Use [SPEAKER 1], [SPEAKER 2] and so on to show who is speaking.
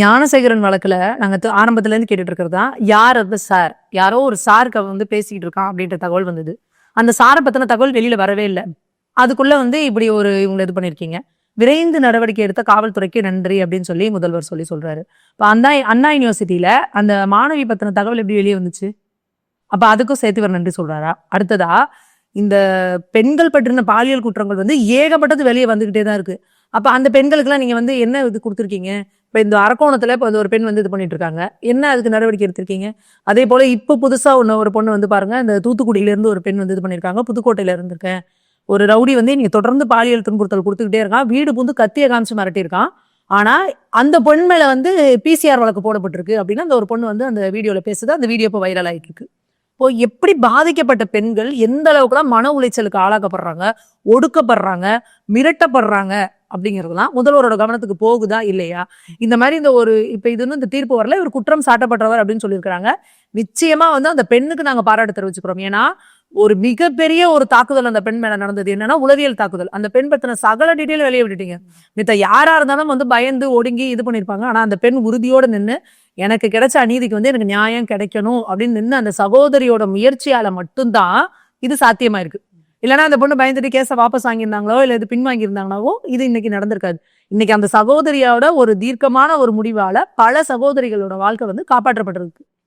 [SPEAKER 1] ஞானசேகரன் வழக்குல நாங்க ஆரம்பத்துல இருந்து கேட்டுட்டு இருக்கிறது தான், யார் அந்த சார், யாரோ ஒரு சாருக்கு வந்து பேசிக்கிட்டு இருக்கான் அப்படின்ற தகவல் வந்தது. அந்த சாரை பத்தின தகவல் வெளியில வரவே இல்லை. அதுக்குள்ள வந்து இப்படி ஒரு இவங்களை இது பண்ணிருக்கீங்க. விரைந்து நடவடிக்கை எடுத்த காவல்துறைக்கு நன்றி அப்படின்னு சொல்லி முதல்வர் சொல்றாரு. இப்ப அந்த அண்ணா யூனிவர்சிட்டியில அந்த மாணவி பத்தின தகவல் எப்படி வெளியே வந்துச்சு? அப்ப அதுக்கும் சேர்த்து இவர் நன்றி சொல்றாரா? அடுத்ததா, இந்த பெண்கள் பற்றின பாலியல் குற்றங்கள் வந்து ஏகப்பட்டது வெளியே வந்துகிட்டே தான் இருக்கு. அப்ப அந்த பெண்களுக்கு நீங்க வந்து என்ன இது கொடுத்துருக்கீங்க? இப்ப இந்த அரக்கோணத்துல இப்ப ஒரு பெண் வந்து இது பண்ணிட்டு இருக்காங்க, என்ன அதுக்கு நடவடிக்கை எடுத்திருக்கீங்க? அதே போல இப்ப புதுசா ஒரு பொண்ணு வந்து பாருங்க, இந்த தூத்துக்குடியில இருந்து ஒரு பெண் வந்து இது பண்ணிருக்காங்க, புதுக்கோட்டையில இருந்திருக்கேன், ஒரு ரவுடி வந்து நீங்க தொடர்ந்து பாலியல் துன்புறுத்தல் கொடுத்துக்கிட்டே இருக்கான், வீடு புந்து கத்திய காமிச்சு மிரட்டியிருக்கான். ஆனா அந்த பொண்ணு மேல வந்து பிசிஆர் வழக்கு போடப்பட்டிருக்கு அப்படின்னு அந்த ஒரு பொண்ணு வந்து அந்த வீடியோல பேசுது. அந்த வீடியோ இப்போ வைரல் ஆயிட்டு இருக்கு. இப்போ எப்படி பாதிக்கப்பட்ட பெண்கள் எந்த அளவுக்குலாம் மன உளைச்சலுக்கு ஆளாக்கப்படுறாங்க, ஒடுக்கப்படுறாங்க, மிரட்டப்படுறாங்க அப்படிங்கிறதுலாம் முதல்வரோட கவனத்துக்கு போகுதா இல்லையா? இந்த மாதிரி இந்த ஒரு இப்ப இது இந்த தீர்ப்பு வரல, இவர் குற்றம் சாட்டப்பட்டவர் அப்படின்னு சொல்லியிருக்கிறாங்க. நிச்சயமா வந்து அந்த பெண்ணுக்கு நாங்க பாராட்டு தெரிவிச்சுக்கிறோம். ஏன்னா ஒரு மிகப்பெரிய ஒரு தாக்குதல் அந்த பெண் மேல நடந்தது. என்னன்னா உளவியல் தாக்குதல். அந்த பெண் பத்தின சகல டீட்டெயில் வெளியே விட்டுட்டீங்க. மித்த யாரா இருந்தாலும் வந்து பயந்து ஒடுங்கி இது பண்ணிருப்பாங்க. ஆனா அந்த பெண் உறுதியோடு நின்று எனக்கு கிடைச்ச அநீதிக்கு வந்து எனக்கு நியாயம் கிடைக்கணும் அப்படின்னு நின்று அந்த சகோதரியோட முயற்சியால மட்டும்தான் இது சாத்தியமா இருக்கு. இல்லைன்னா அந்த பொண்ணு பயந்துட்டு கேஸை வாபஸ் வாங்கியிருந்தாங்களோ இல்ல இது பின்வாங்கியிருந்தாங்களோ இது இன்னைக்கு நடந்திருக்காது. இன்னைக்கு அந்த சகோதரியோட ஒரு தீர்க்கமான ஒரு முடிவால பல சகோதரிகளோட வாழ்க்கை வந்து காப்பாற்றப்பட்டிருக்கு.